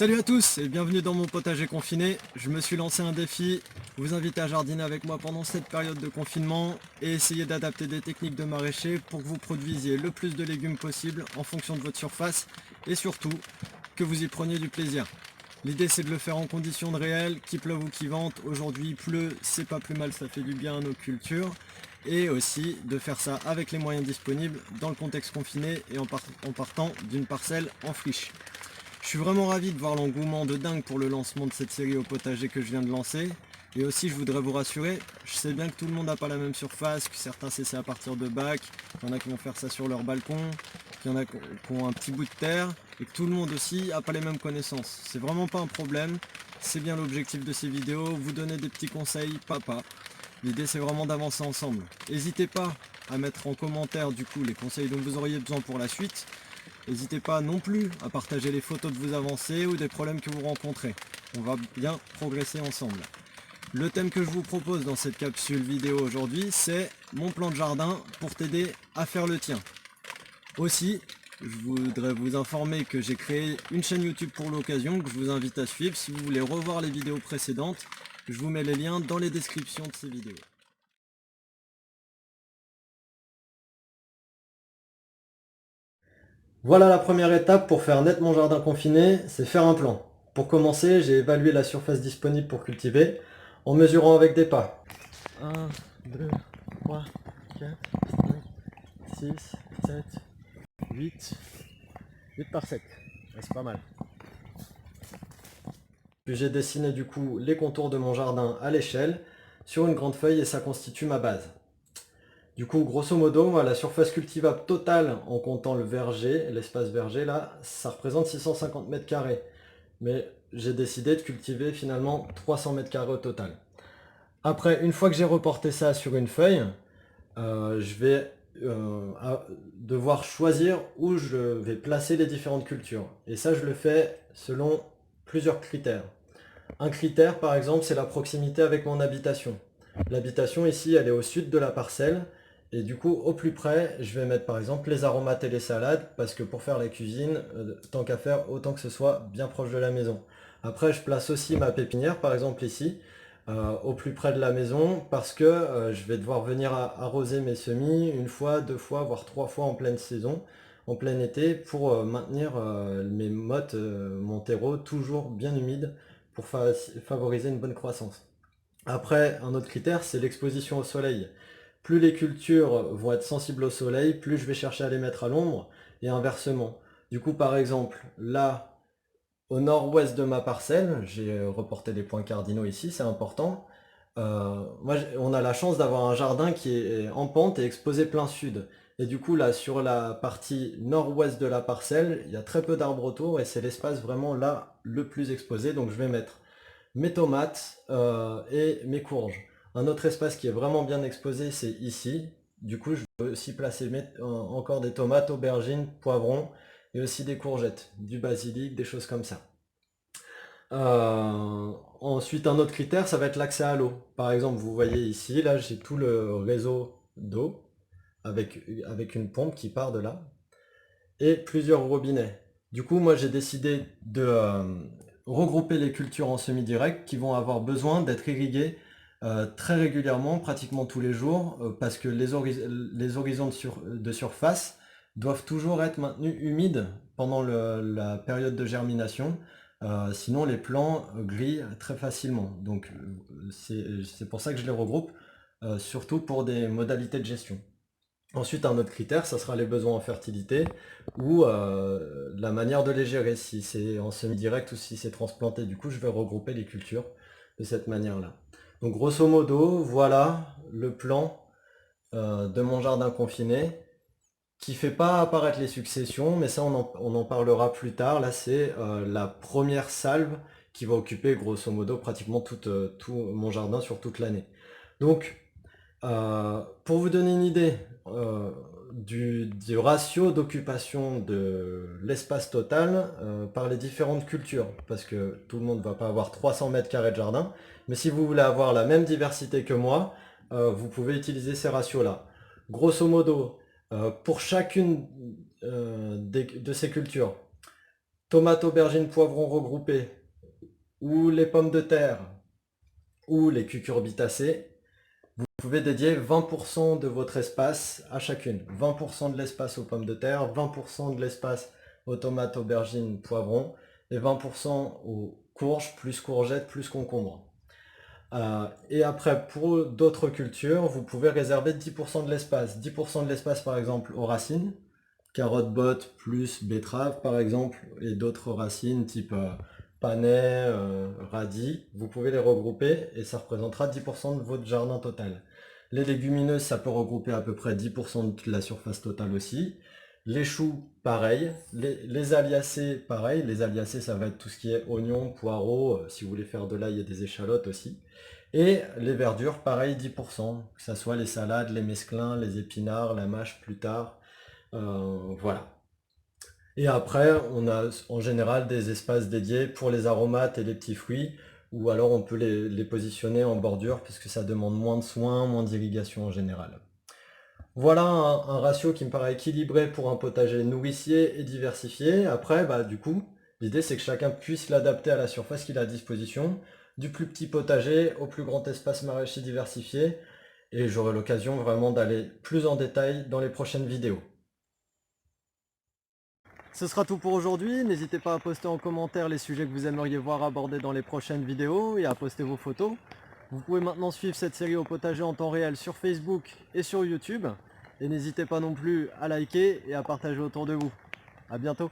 Salut à tous et bienvenue dans mon potager confiné. Je me suis lancé un défi, vous inviter à jardiner avec moi pendant cette période de confinement et essayer d'adapter des techniques de maraîcher pour que vous produisiez le plus de légumes possible en fonction de votre surface et surtout que vous y preniez du plaisir. L'idée c'est de le faire en conditions de réel, qu'il pleuve ou qu'il vente. Aujourd'hui il pleut, c'est pas plus mal, ça fait du bien à nos cultures. Et aussi de faire ça avec les moyens disponibles dans le contexte confiné et en partant d'une parcelle en friche. Je suis vraiment ravi de voir l'engouement de dingue pour le lancement de cette série au potager que je viens de lancer. Et aussi, je voudrais vous rassurer, je sais bien que tout le monde n'a pas la même surface, que certains cessent à partir de bacs, qu'il y en a qui vont faire ça sur leur balcon, qu'il y en a qui ont un petit bout de terre, et que tout le monde aussi n'a pas les mêmes connaissances. C'est vraiment pas un problème, c'est bien l'objectif de ces vidéos, vous donner des petits conseils papa. L'idée c'est vraiment d'avancer ensemble. N'hésitez pas à mettre en commentaire du coup les conseils dont vous auriez besoin pour la suite. N'hésitez pas non plus à partager les photos de vos avancées ou des problèmes que vous rencontrez. On va bien progresser ensemble. Le thème que je vous propose dans cette capsule vidéo aujourd'hui, c'est mon plan de jardin pour t'aider à faire le tien. Aussi, je voudrais vous informer que j'ai créé une chaîne YouTube pour l'occasion que je vous invite à suivre. Si vous voulez revoir les vidéos précédentes, je vous mets les liens dans les descriptions de ces vidéos. Voilà la première étape pour faire naître mon jardin confiné, c'est faire un plan. Pour commencer, j'ai évalué la surface disponible pour cultiver en mesurant avec des pas. 1, 2, 3, 4, 5, 6, 7, 8, 8 par 7. C'est pas mal. Puis j'ai dessiné du coup les contours de mon jardin à l'échelle sur une grande feuille et ça constitue ma base. Du coup, grosso modo, la surface cultivable totale en comptant le verger, l'espace verger là, ça représente 650 mètres carrés. Mais j'ai décidé de cultiver finalement 300 mètres carrés au total. Après, une fois que j'ai reporté ça sur une feuille, je vais devoir choisir où je vais placer les différentes cultures. Et ça, je le fais selon plusieurs critères. Un critère, par exemple, c'est la proximité avec mon habitation. L'habitation ici, elle est au sud de la parcelle. Et du coup, au plus près, je vais mettre par exemple les aromates et les salades, parce que pour faire la cuisine, tant qu'à faire, autant que ce soit bien proche de la maison. Après, je place aussi ma pépinière, par exemple ici, au plus près de la maison, parce que je vais devoir venir arroser mes semis une fois, deux fois, voire trois fois en pleine saison, en plein été, pour maintenir mes mottes, mon terreau toujours bien humide, pour favoriser une bonne croissance. Après, un autre critère, c'est l'exposition au soleil. Plus les cultures vont être sensibles au soleil, plus je vais chercher à les mettre à l'ombre, et inversement. Du coup, par exemple, là, au nord-ouest de ma parcelle, j'ai reporté les points cardinaux ici, c'est important. On a la chance d'avoir un jardin qui est en pente et exposé plein sud. Et du coup, là, sur la partie nord-ouest de la parcelle, il y a très peu d'arbres autour et c'est l'espace vraiment là le plus exposé. Donc je vais mettre mes tomates et mes courges. Un autre espace qui est vraiment bien exposé, c'est ici. Du coup, je peux aussi placer encore des tomates, aubergines, poivrons et aussi des courgettes, du basilic, des choses comme ça. Ensuite, un autre critère, ça va être l'accès à l'eau. Par exemple, vous voyez ici, là, j'ai tout le réseau d'eau avec une pompe qui part de là et plusieurs robinets. Du coup, moi, j'ai décidé de regrouper les cultures en semi-direct qui vont avoir besoin d'être irriguées très régulièrement, pratiquement tous les jours, parce que les horizons de surface doivent toujours être maintenus humides pendant la période de germination. Sinon, les plants grillent très facilement. Donc, c'est pour ça que je les regroupe, surtout pour des modalités de gestion. Ensuite, un autre critère, ça sera les besoins en fertilité ou la manière de les gérer, si c'est en semi-direct ou si c'est transplanté. Du coup, je vais regrouper les cultures de cette manière-là. Donc, grosso modo, voilà le plan de mon jardin confiné qui fait pas apparaître les successions, mais ça, on en parlera plus tard. Là, c'est la première salve qui va occuper grosso modo pratiquement tout mon jardin sur toute l'année. Donc, pour vous donner une idée du ratio d'occupation de l'espace total par les différentes cultures, parce que tout le monde ne va pas avoir 300 mètres carrés de jardin, mais si vous voulez avoir la même diversité que moi, vous pouvez utiliser ces ratios-là. Grosso modo, pour chacune de ces cultures, tomates, aubergines, poivrons regroupés, ou les pommes de terre, ou les cucurbitacées, vous pouvez dédier 20% de votre espace à chacune. 20% de l'espace aux pommes de terre, 20% de l'espace aux tomates, aubergines, poivrons, et 20% aux courges, plus courgettes, plus concombres. Et après, pour d'autres cultures, vous pouvez réserver 10% de l'espace. 10% de l'espace, par exemple, aux racines, carottes, bottes, plus betterave, par exemple, et d'autres racines, type panais, radis. Vous pouvez les regrouper et ça représentera 10% de votre jardin total. Les légumineuses, ça peut regrouper à peu près 10% de la surface totale aussi. Les choux, pareil. Les aliacées, pareil. Les aliacées, ça va être tout ce qui est oignons, poireaux, si vous voulez faire de l'ail et des échalotes aussi. Et les verdures, pareil, 10%, que ce soit les salades, les mesclins, les épinards, la mâche plus tard. Voilà. Et après, on a en général des espaces dédiés pour les aromates et les petits fruits, ou alors on peut les positionner en bordure, puisque ça demande moins de soins, moins d'irrigation en général. Voilà un ratio qui me paraît équilibré pour un potager nourricier et diversifié. Après, bah, du coup, l'idée c'est que chacun puisse l'adapter à la surface qu'il a à disposition, du plus petit potager au plus grand espace maraîcher diversifié, et j'aurai l'occasion vraiment d'aller plus en détail dans les prochaines vidéos. Ce sera tout pour aujourd'hui, n'hésitez pas à poster en commentaire les sujets que vous aimeriez voir abordés dans les prochaines vidéos et à poster vos photos. Vous pouvez maintenant suivre cette série au potager en temps réel sur Facebook et sur YouTube. Et n'hésitez pas non plus à liker et à partager autour de vous. A bientôt.